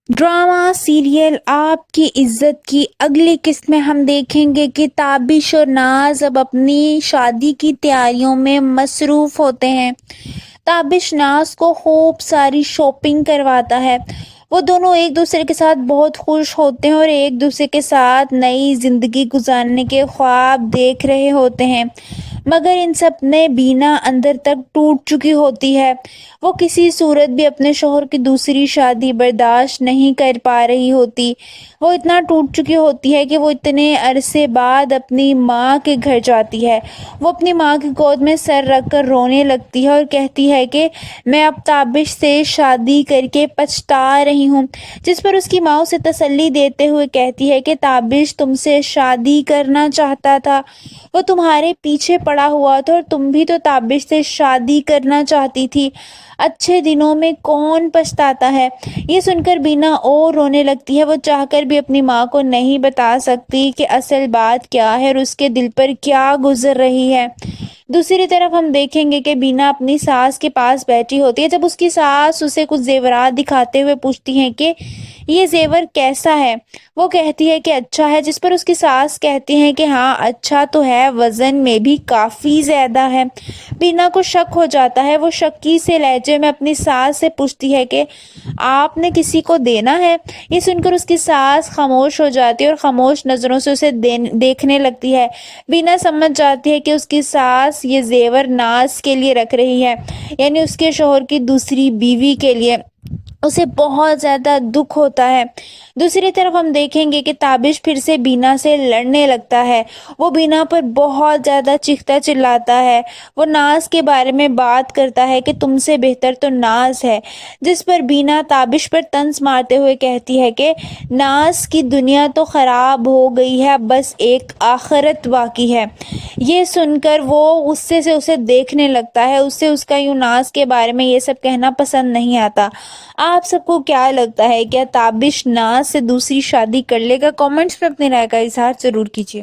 Drama serial आपकी इज्जत की अगली किस्त में हम देखेंगे कि ताबिश और नाज अब अपनी शादी की तैयारियों में मसरूफ होते हैं। ताबिश नाज को खूब सारी शॉपिंग करवाता है। वो दोनों एक दूसरे के साथ बहुत खुश होते हैं और एक दूसरे के साथ नई जिंदगी गुजारने के ख्वाब देख रहे होते हैं, मगर इन सब में बीना अंदर तक टूट चुकी होती है। वो किसी सूरत भी अपने शौहर की दूसरी शादी बर्दाश्त नहीं कर पा रही होती। वो इतना टूट चुकी होती है कि वो इतने अरसे बाद अपनी माँ के घर जाती है। वो अपनी माँ की गोद में सर रख कर रोने लगती है और कहती है कि मैं अब ताबिश से शादी करके पछता रही हूँ। जिस पर उसकी माँ उसे तसल्ली देते हुए कहती है कि ताबिश तुमसे शादी करना चाहता था, वो तुम्हारे पीछे पड़ा हुआ था और तुम भी तो ताबिश से शादी करना चाहती थी। अच्छे दिनों में कौन पछताता है। ये सुनकर बीना और रोने लगती है। वो चाहकर भी अपनी माँ को नहीं बता सकती कि असल बात क्या है और उसके दिल पर क्या गुजर रही है। दूसरी तरफ हम देखेंगे कि बीना अपनी सास के पास बैठी होती है। जब उसकी सास उसे कुछ जेवरात दिखाते हुए पूछती हैं कि ये जेवर कैसा है, वो कहती है कि अच्छा है। जिस पर उसकी सास कहती हैं कि हाँ अच्छा तो है, वजन में भी काफ़ी ज़्यादा है। बीना को शक हो जाता है। वो शक्की से लहजे में अपनी सास से पूछती है कि आपने किसी को देना है। ये सुनकर उसकी सास खामोश हो जाती है और खामोश नज़रों से उसे देखने लगती है। बीना समझ जाती है कि उसकी सास ये जेवर नाज के लिए रख रही है, यानी उसके शौहर की दूसरी बीवी के लिए। उसे बहुत ज़्यादा दुख होता है। दूसरी तरफ हम देखेंगे कि ताबिश फिर से बीना से लड़ने लगता है। वो बीना पर बहुत ज़्यादा चीखता चिल्लाता है। वो नाज के बारे में बात करता है कि तुमसे बेहतर तो नाज है। जिस पर बीना ताबिश पर तंज मारते हुए कहती है कि नाज की दुनिया तो ख़राब हो गई है, बस एक आखिरत बाकी है। ये सुनकर वो गुस्से से उसे देखने लगता है। उससे उसका यूं नाज के बारे में ये सब कहना पसंद नहीं आता। आप सबको क्या लगता है, क्या ताबिश नाज से दूसरी शादी कर लेगा? कमेंट्स में अपनी राय का इजहार जरूर कीजिए।